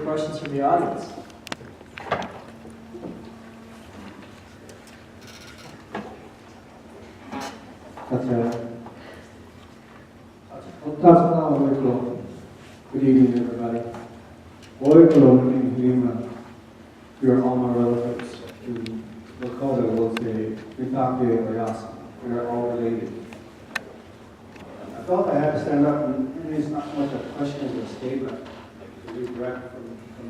questions from the audience? Good evening, everybody. You're all my relatives. We're all related. I felt I had to stand up, and it's not so much a question as a statement. To be direct from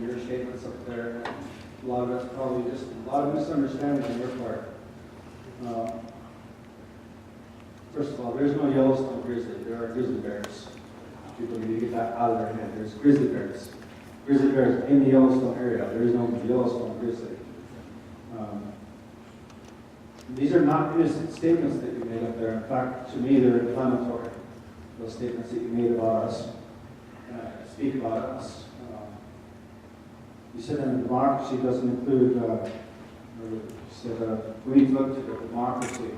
your statements up there. A lot of that's probably just a lot of misunderstanding on your part. First of all, there's no Yellowstone grizzly. There are grizzly bears. People need to get that out of their head. There's grizzly bears. Grizzly bears in the Yellowstone area. There is no Yellowstone grizzly. These are not innocent statements that you made up there. In fact, to me, they're inflammatory. Those statements that you made about us, speak about us. You said that democracy doesn't include, you said we need to look to the democracy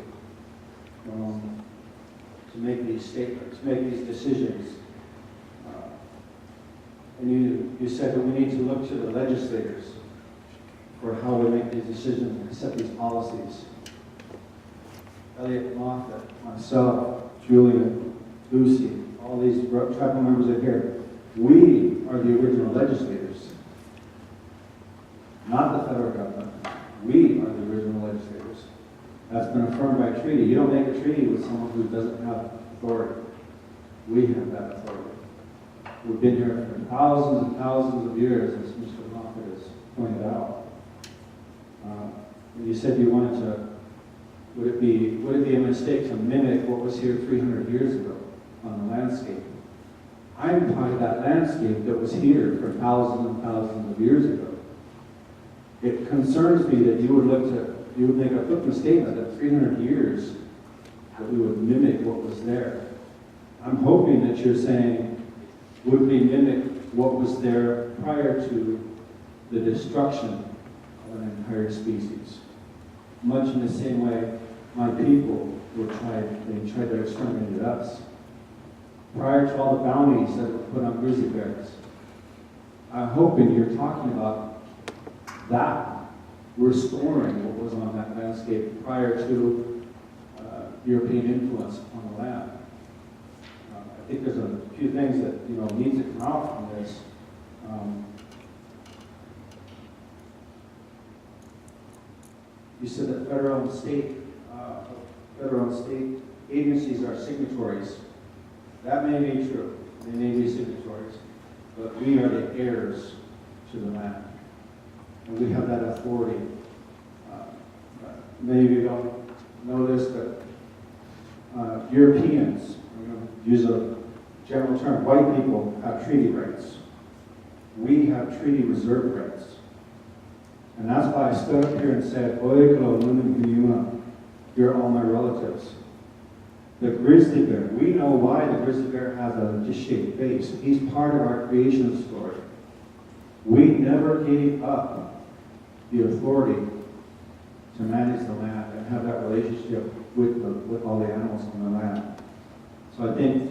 to make these statements, make these decisions. And you said that we need to look to the legislators for how we make these decisions and set these policies. Elliot Moffat, myself, Julian, Lucy, all these tribal members are here. We are the original legislators, not the federal government. We are the original legislators. That's been affirmed by treaty. You don't make a treaty with someone who doesn't have authority. We have that authority. We've been here for thousands and thousands of years, as Mr. Moffat has pointed out. You said you wanted to. Would it be a mistake to mimic what was here 300 years ago on the landscape? I'm part of that landscape that was here for thousands and thousands of years ago. It concerns me that you would make a flippant statement that 300 years that we would mimic what was there. I'm hoping that you're saying, would we mimic what was there prior to the destruction of an entire species? Much in the same way my people they tried to exterminate us. Prior to all the bounties that were put on grizzly bears, I'm hoping you're talking about that, restoring what was on that landscape prior to European influence on the land. I think there's a few things that need to come out from this. You said that federal and state agencies are signatories. That may be true. They may be signatories, but we are the heirs to the land, and we have that authority. Many of you don't know this, but Europeans, we're going to use a general term, white people have treaty rights. We have treaty reserve rights. And that's why I stood up here and said, you're all my relatives. The grizzly bear, we know why the grizzly bear has a disc-shaped face. He's part of our creation story. We never gave up the authority to manage the land and have that relationship with all the animals on the land. So I think,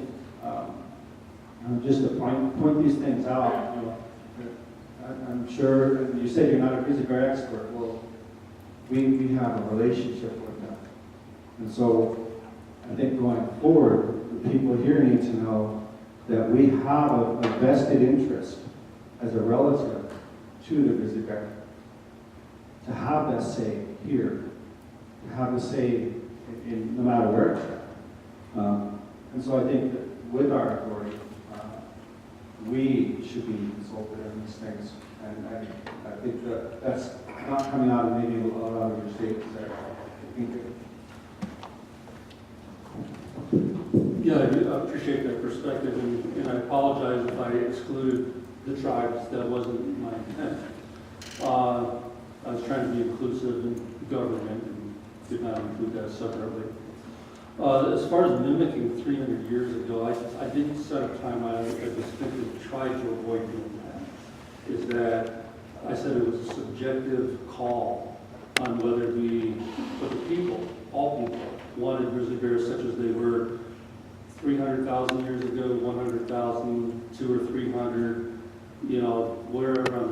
just to point these things out, I'm sure you said you're not a grizzly bear expert. Well, we have a relationship with them. And so I think going forward, the people here need to know that we have a vested interest as a relative to the grizzly bear, to have that say here, to have the say in no matter where it's at. And so I think that with our authority, we should be consulted in these things. And I think that that's not coming out of maybe a lot of your statements there. I think Yeah, I do appreciate that perspective, and I apologize if I exclude the tribes. That wasn't my intent. I was trying to be inclusive in government and did not include that separately. As far as mimicking 300 years ago, I didn't set a timeline. I distinctly tried to avoid doing that. Is that I said it was a subjective call on whether we, but the people, all people, wanted grizzly bears such as they were 300,000 years ago, 100,000, 200 or 300, wherever on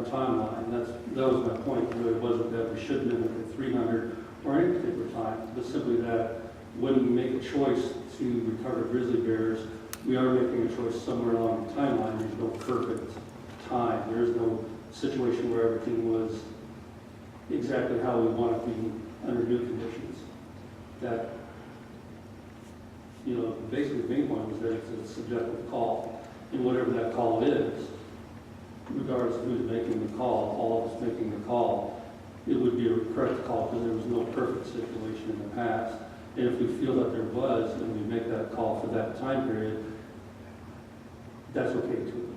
that was my point. It really wasn't that we should limit it at 300 or any particular time, but simply that when we make a choice to recover grizzly bears, we are making a choice somewhere along the timeline. There's no perfect time. There is no situation where everything was exactly how we want it to be under new conditions. That, you know, basically the main point was that it's a subjective call, and whatever that call is, regardless of who's making the call, all of us making the call, it would be a correct call because there was no perfect situation in the past. And if we feel that there was, and we make that call for that time period, that's okay too.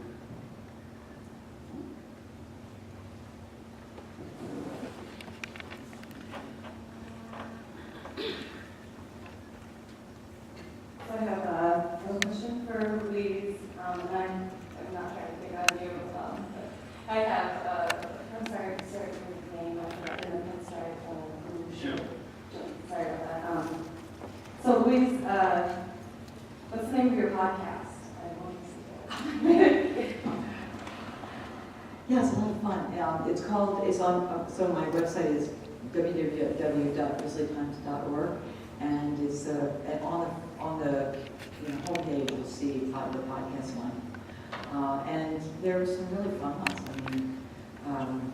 So I have a question for Louise, and I'm not trying to pick on you, but I have, I'm sorry for his name, I'm sorry, Jim. sorry about that. So Louise, what's the name of your podcast? I won't see it. Yeah, it's a lot of fun. It's on, so my website is www.grizzlytimes.org, and it's and on the homepage you'll see the podcast link. And there are some really fun ones. I mean,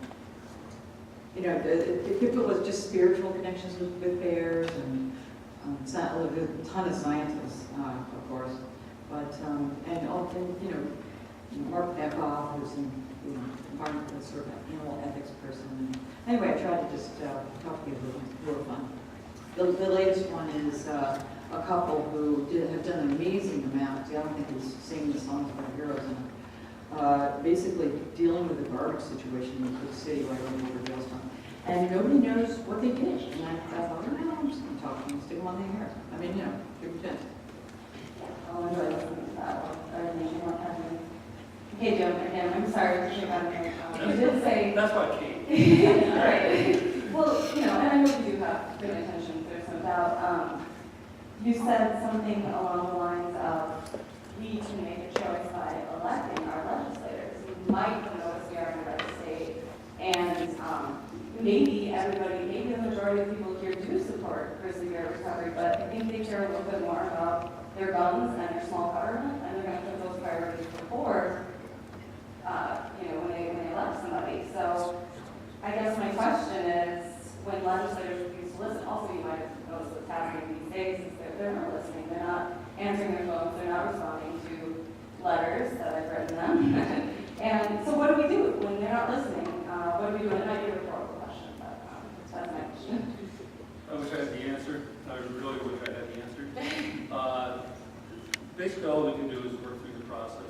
if it was just spiritual connections with bears, and a ton of scientists, of course, but and often Mark Bekoff, who's an environmental sort of animal ethics person. And anyway, I tried to just talk to people who are fun. The latest one is a couple who have done an amazing amount. I don't think he's singing the songs for heroes, and basically dealing with the garbage situation in the city right over Yellowstone. And nobody knows what they did. And I thought, oh, I'm just going to talk to them, stick them on the air. I mean, give them a chance. I'll enjoy listening to that one. Hey, Jim, again, I'm sorry to pick on you. You did say... That's why I came. Right. Well, and I know you do have good intentions, there's no doubt. You said something along the lines of, we can make a choice by electing our legislators. You might notice we are in a red state, and maybe the majority of people here do support grizzly bear recovery, but I think they care a little bit more about their guns and their small government, and they're going to put those priorities before, when they elect somebody. So I guess my question is, when legislators refuse to listen, also you might have noticed what's happening these days is that they're not listening, they're not answering their phones, they're not responding to letters that I've written them. And so what do we do when they're not listening? What do we do? It might be a rhetorical question, but that's my question. I wish I had the answer. I really wish I had the answer. Basically, all we can do is work through the process.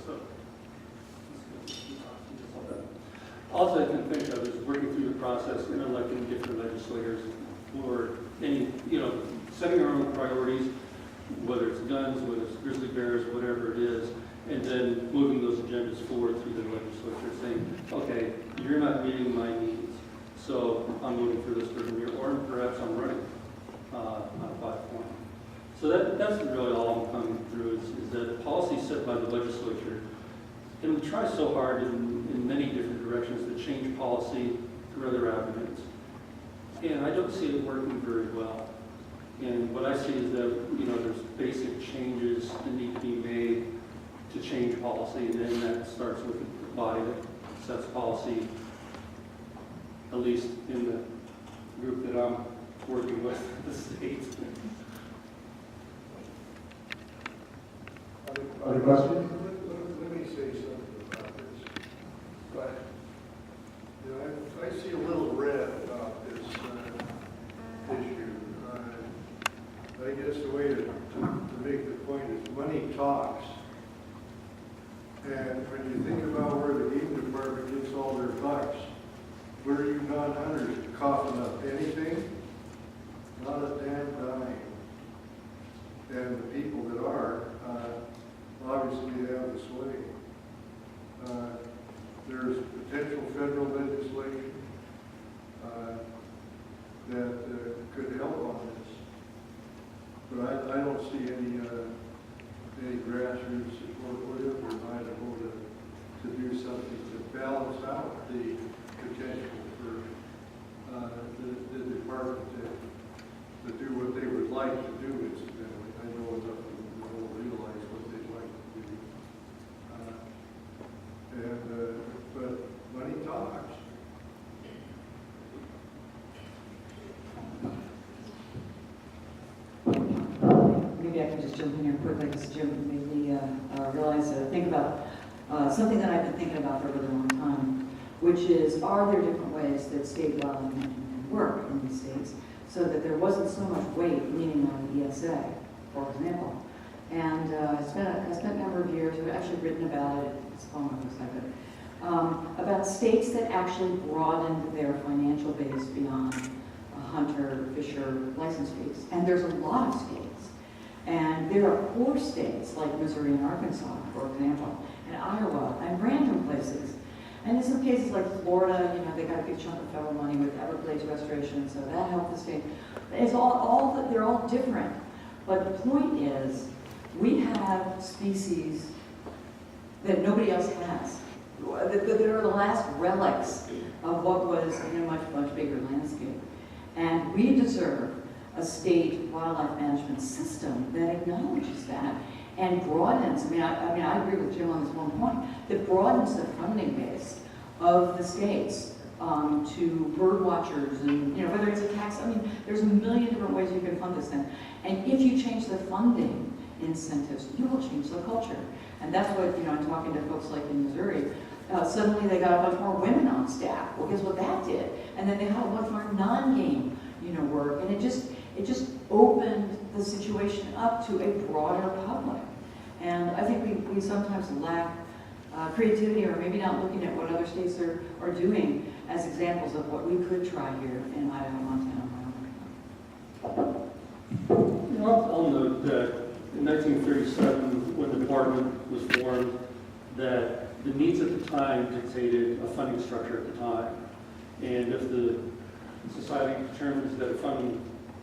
All I can think of is working through the process and electing different legislators for any, setting our own priorities, whether it's guns, whether it's grizzly bears, whatever it is, and then moving those agendas forward through the legislature, saying, okay, you're not meeting my needs, so I'm moving for this person here, or perhaps I'm running on a 5-point. So that's really all I'm coming through is that policy set by the legislature, and we try so hard in many different directions to change policy through other avenues. And I don't see it working very well. And what I see is that, there's basic changes that need to be made to change policy, and then that starts with the body that sets policy, at least in the group that I'm working with, the state. Other questions? Let me say something about this. But, I see a little red about this issue. I guess the way to make the point is money talks. And when you think about where the game department gets all their bucks, where are you non-hunters coughing up anything? Not a damn dime. And the people that are, obviously they have the sway. There's potential federal legislation that could help on this. But I don't see any grassroots support, whatever, in Idaho to do something to balance out the potential for the department to do what they would like to do incidentally. I know enough of them to don't realize what they'd like to do. But money talks. Maybe I can just jump in here quickly, because Jim made me think about something that I've been thinking about for a really long time, which is, are there different ways that state wildlife management can work in these states so that there wasn't so much weight leaning on the ESA, for example. And I spent a number of years, I've actually written about it, it's on my website, about states that actually broadened their financial base beyond hunter, fisher license fees. And there's a lot of states. And there are poor states like Missouri and Arkansas, for example, and Iowa, and random places. And in some cases like Florida, they got a big chunk of federal money with Everglades restoration, so that helped the state. It's they're all different. But the point is, we have species that nobody else has, that are the last relics of what was in a much, much bigger landscape. And we deserve a state wildlife management system that acknowledges that and broadens. I agree with Jim on this one point, that broadens the funding base of the states to bird watchers and, whether it's a tax, there's a million different ways you can fund this thing. And if you change the funding incentives, you will change the culture. And that's what, I'm talking to folks like in Missouri, suddenly they got a bunch more women on staff. Well, guess what that did? And then they had a bunch more non-game, work, and it just opened the situation up to a broader public. And I think we sometimes lack creativity, or maybe not looking at what other states are doing as examples of what we could try here in Idaho, Montana, Wyoming. I'll note that in 1937, when the department was formed, that the needs at the time dictated a funding structure at the time. And if the society determines that a funding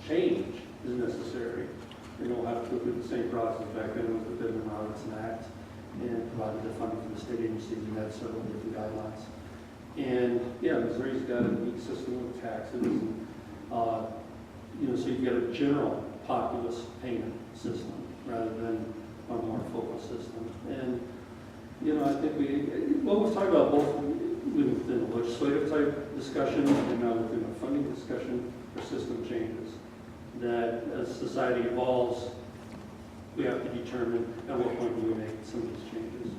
change is necessary, then we'll have to go through the same process back then with the Bidman Robinson Act and provided the funding for the state agencies, and had several different guidelines. And Missouri's got a unique system of taxes, and, so you've got a general populace payment system rather than a more focused system. And I think we've talked about both within the legislative type discussion and now within the funding discussion for system changes. That as society evolves, we have to determine at what point do we make some of these changes.